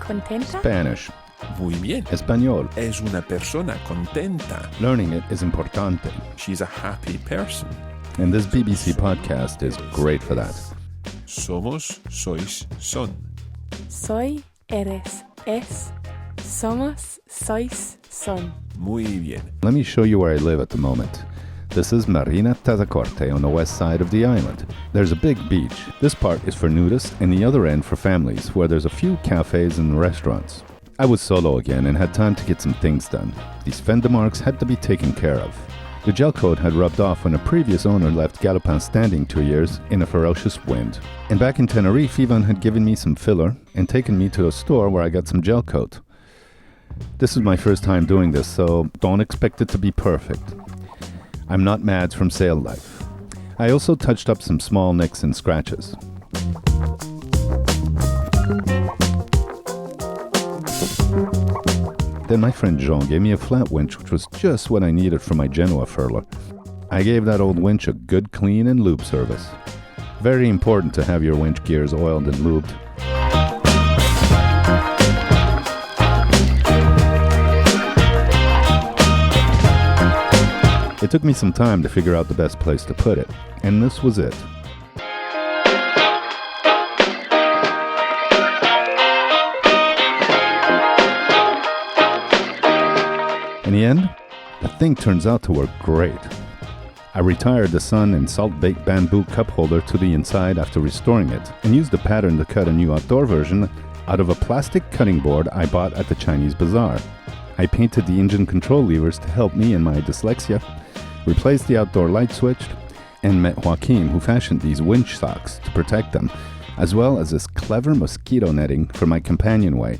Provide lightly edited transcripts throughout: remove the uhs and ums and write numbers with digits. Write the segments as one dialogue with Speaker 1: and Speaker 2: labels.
Speaker 1: contenta?
Speaker 2: Spanish.
Speaker 3: Muy bien.
Speaker 2: Español.
Speaker 3: Es una persona contenta.
Speaker 2: Learning it is importante.
Speaker 3: She's a happy person.
Speaker 2: And this BBC podcast is great for that.
Speaker 3: Somos, sois, son.
Speaker 1: Soy, eres, es. Somos, sois, son.
Speaker 3: Muy bien.
Speaker 2: Let me show you where I live at the moment. This is Marina Tazacorte on the west side of the island. There's a big beach. This part is for nudists and the other end for families, where there's a few cafes and restaurants. I was solo again and had time to get some things done. These fender marks had to be taken care of. The gel coat had rubbed off when a previous owner left Galopin standing 2 years in a ferocious wind. And back in Tenerife, Ivan had given me some filler and taken me to a store where I got some gel coat. This is my first time doing this, so don't expect it to be perfect. I'm not mad from sail life. I also touched up some small nicks and scratches. Then my friend Jean gave me a flat winch, which was just what I needed for my Genoa furler. I gave that old winch a good clean and lube service. Very important to have your winch gears oiled and lubed. It took me some time to figure out the best place to put it, and this was it. In the end, the thing turns out to work great. I retired the sun and salt-baked bamboo cup holder to the inside after restoring it, and used the pattern to cut a new outdoor version out of a plastic cutting board I bought at the Chinese bazaar. I painted the engine control levers to help me in my dyslexia, replaced the outdoor light switch, and met Joaquin, who fashioned these winch socks to protect them, as well as this clever mosquito netting for my companionway.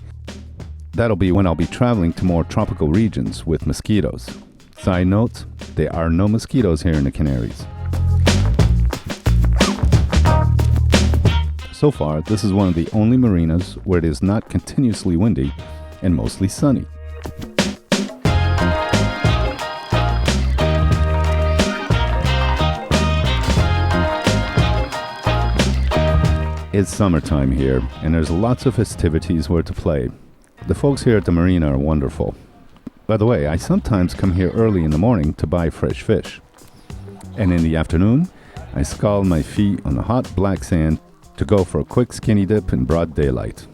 Speaker 2: That'll be when I'll be traveling to more tropical regions with mosquitoes. Side note, there are no mosquitoes here in the Canaries. So far, this is one of the only marinas where it is not continuously windy and mostly sunny. It's summertime here, and there's lots of festivities where to play. The folks here at the marina are wonderful. By the way, I sometimes come here early in the morning to buy fresh fish. And in the afternoon, I scald my feet on the hot black sand to go for a quick skinny dip in broad daylight.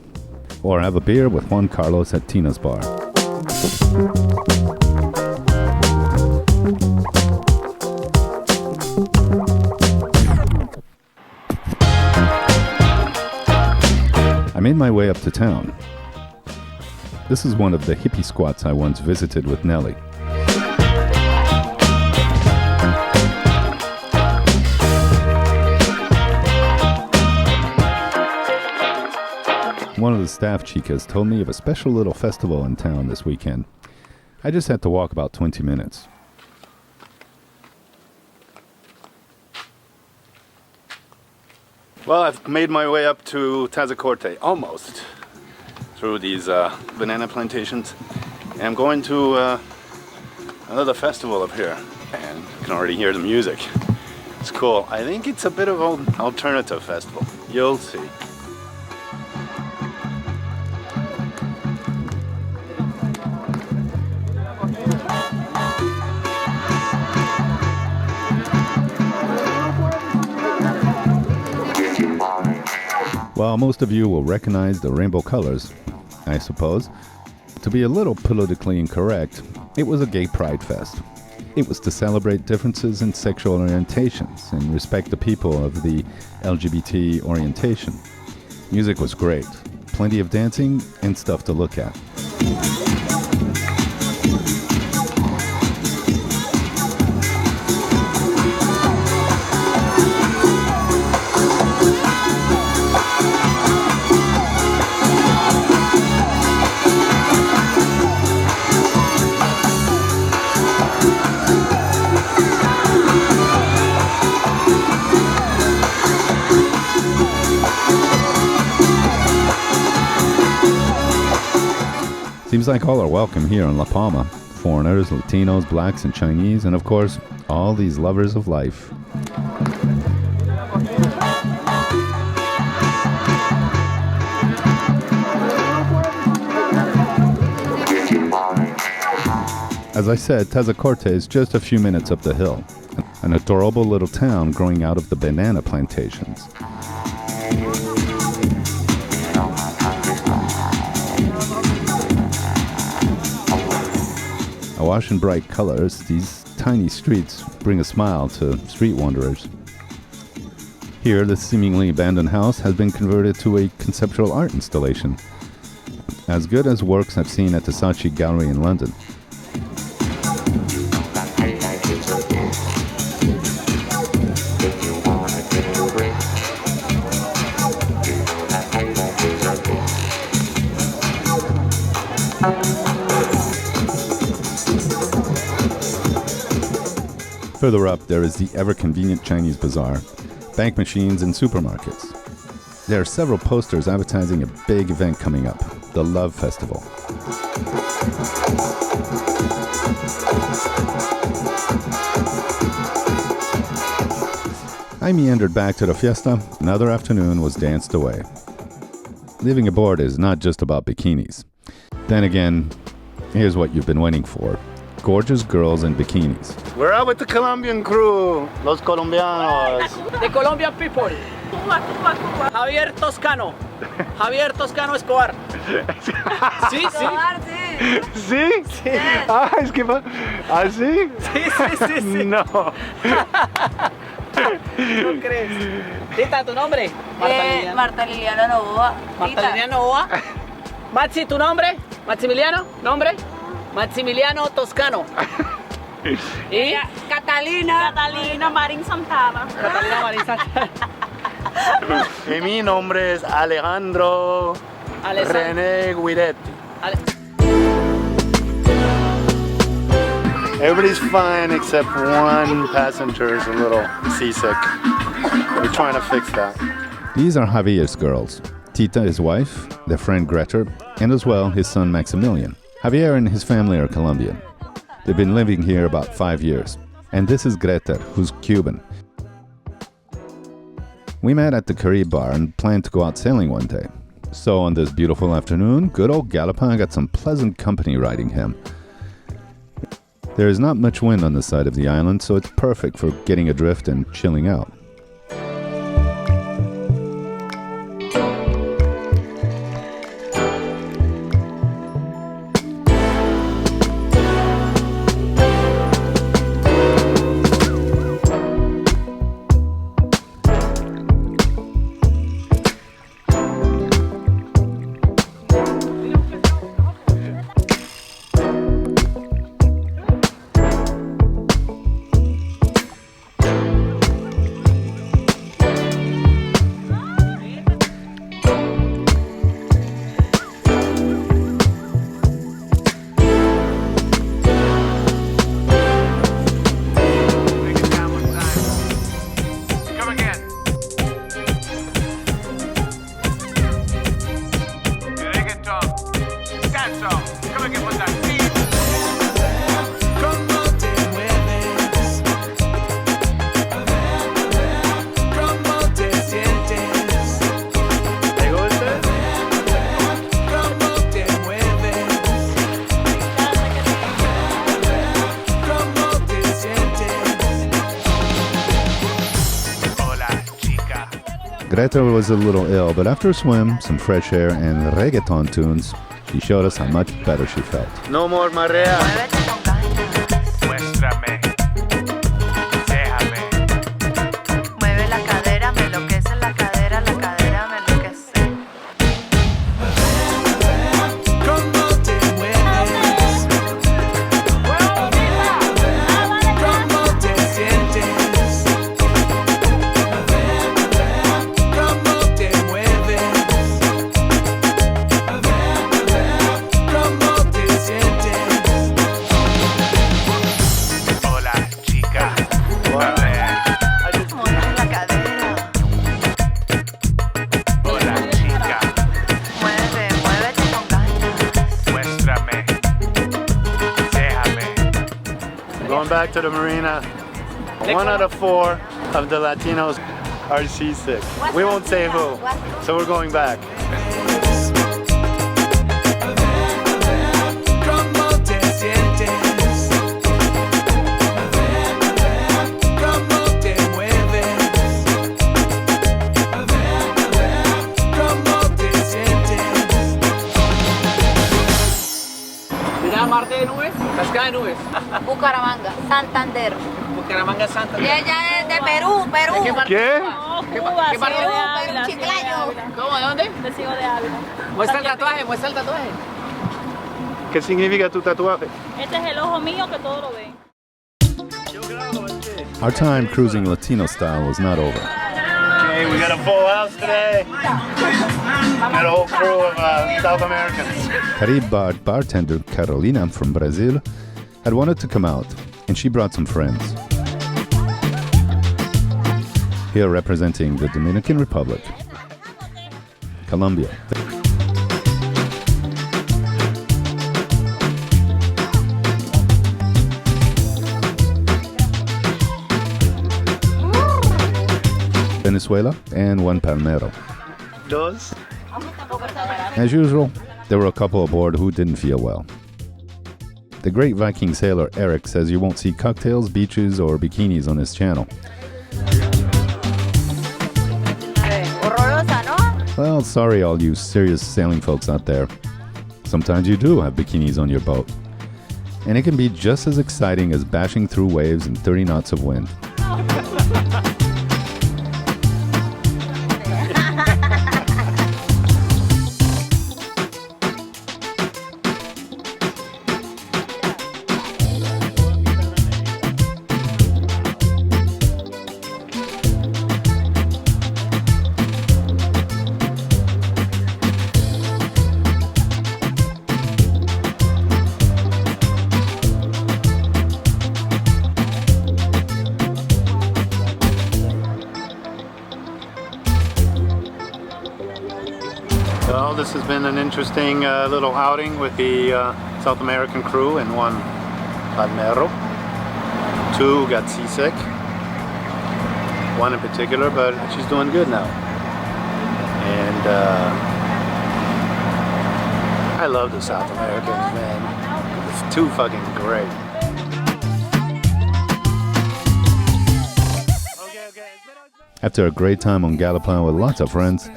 Speaker 2: Or have a beer with Juan Carlos at Tina's bar. I made my way up to town. This is one of the hippie squats I once visited with Nellie. One of the staff chicas told me of a special little festival in town this weekend. I just had to walk about 20 minutes. Well, I've made my way up to Tazacorte, almost, through these banana plantations. And I'm going to another festival up here, and you can already hear the music. It's cool. I think it's a bit of an alternative festival. You'll see. While most of you will recognize the rainbow colors, I suppose, to be a little politically incorrect, it was a gay pride fest. It was to celebrate differences in sexual orientations and respect the people of the LGBT orientation. Music was great, plenty of dancing and stuff to look at. Seems like all are welcome here in La Palma. Foreigners, Latinos, blacks, and Chinese, and of course, all these lovers of life. As I said, Tazacorte is just a few minutes up the hill, an adorable little town growing out of the banana plantations. Awash in bright colors, these tiny streets bring a smile to street wanderers. Here, the seemingly abandoned house has been converted to a conceptual art installation, as good as works I've seen at the Saatchi Gallery in London. Further up, there is the ever-convenient Chinese bazaar, bank machines, and supermarkets. There are several posters advertising a big event coming up, the Love Festival. I meandered back to the fiesta. Another afternoon was danced away. Living aboard is not just about bikinis. Then again, here's what you've been waiting for. Gorgeous girls in bikinis.
Speaker 4: We're out with the Colombian crew, Los Colombianos.
Speaker 5: The Colombian people. Javier Toscano. Javier Toscano Escobar. Sí, sí.
Speaker 4: ¿Sí?
Speaker 5: Sí.
Speaker 4: Ah, es que ¿ah, sí?
Speaker 5: Sí, sí, sí, sí.
Speaker 4: No.
Speaker 5: ¿No crees? Tita, ¿tu nombre?
Speaker 6: Marta Liliana Novoa.
Speaker 5: Marta Liliana Novoa. Maxi, ¿tu nombre? Maximiliano, ¿nombre? Maximiliano Toscano. ¿Y?
Speaker 6: Catalina Marín Santana.
Speaker 5: Catalina Marín Santana.
Speaker 4: Y mi nombre es Alejandro René Guidetti. Everybody's fine except one passenger is a little seasick. We're trying to fix that.
Speaker 2: These are Javier's girls. Tita, his wife, their friend Greta, and as well his son Maximilian. Javier and his family are Colombian. They've been living here about 5 years. And this is Greta, who's Cuban. We met at the Caribe bar and planned to go out sailing one day. So on this beautiful afternoon, good old Galopin got some pleasant company riding him. There is not much wind on this side of the island, so it's perfect for getting adrift and chilling out. Greta was a little ill, but after a swim, some fresh air, and reggaeton tunes, she showed us how much better she felt.
Speaker 4: No more marea.
Speaker 7: Muéstrame, déjame.
Speaker 6: Mueve la cadera, me enloquece la cadera me enloquece.
Speaker 7: ¿Cómo te mueves? ¿Cómo te sientes? ¿Cómo te mueves? ¿Cómo te sientes? Hola, chica. A ver.
Speaker 6: Mueve la cadera.
Speaker 7: Hola, chica.
Speaker 6: Muévete con ganas.
Speaker 7: Muéstrame, déjame.
Speaker 4: Going back to the marina. 1 out of 4 of the Latinos are seasick. We won't say who, so we're going back.
Speaker 7: ¿Cómo te sientes?
Speaker 5: parte de nubes? Cascada de nubes.
Speaker 6: Bucaramanga, Santander.
Speaker 5: Bucaramanga Santa.
Speaker 6: Y ella es de Perú, Perú.
Speaker 5: ¿De qué parte?
Speaker 4: ¿Qué?
Speaker 5: ¿Qué
Speaker 6: Perú,
Speaker 5: parte?
Speaker 6: Perú, Chiclayo.
Speaker 5: ¿Cómo? ¿De dónde?
Speaker 8: Te sigo de Ávila.
Speaker 5: Muestra el tatuaje, muestra el tatuaje.
Speaker 4: ¿Qué significa tu tatuaje?
Speaker 8: Este es el ojo mío que todo lo ve.
Speaker 2: Our time cruising Latino style was not over.
Speaker 4: Hey, we got a full house today. Got a whole crew of South Americans.
Speaker 2: Caribe bar bartender Carolina from Brazil had wanted to come out, and she brought some friends. Here representing the Dominican Republic, Colombia. Venezuela, and one Palmero.
Speaker 4: Dos.
Speaker 2: As usual, there were a couple aboard who didn't feel well. The great Viking sailor Eric says you won't see cocktails, beaches, or bikinis on his channel.
Speaker 6: Horrorosa, ¿no?
Speaker 2: Well, sorry all you serious sailing folks out there. Sometimes you do have bikinis on your boat. And it can be just as exciting as bashing through waves in 30 knots of wind.
Speaker 4: Well, this has been an interesting little outing with the South American crew and one Palmero. Two got seasick. One in particular, but she's doing good now. And I love the South Americans, man. It's too fucking great.
Speaker 2: After a great time on Galopin with lots of friends,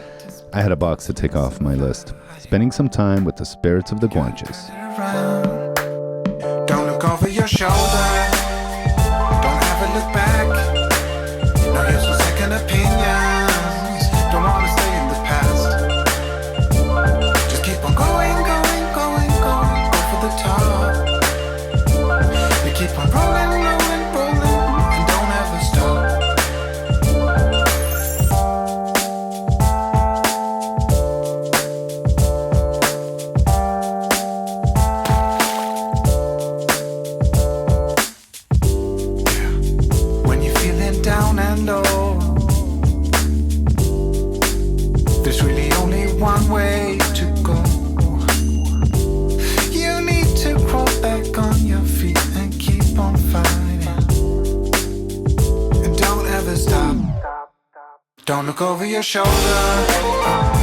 Speaker 2: I had a box to take off my list, spending some time with the spirits of the Guanches.
Speaker 9: Don't look over your shoulder. Don't ever look back. No use for second opinions. Don't wanna stay in the past. Just keep on going, going, going, going over the top. You keep on rolling, rolling, rolling, and don't ever stop. When you're feeling down and low, there's really only one way to go. You need to crawl back on your feet and keep on fighting. And don't ever stop. Don't look over your shoulder.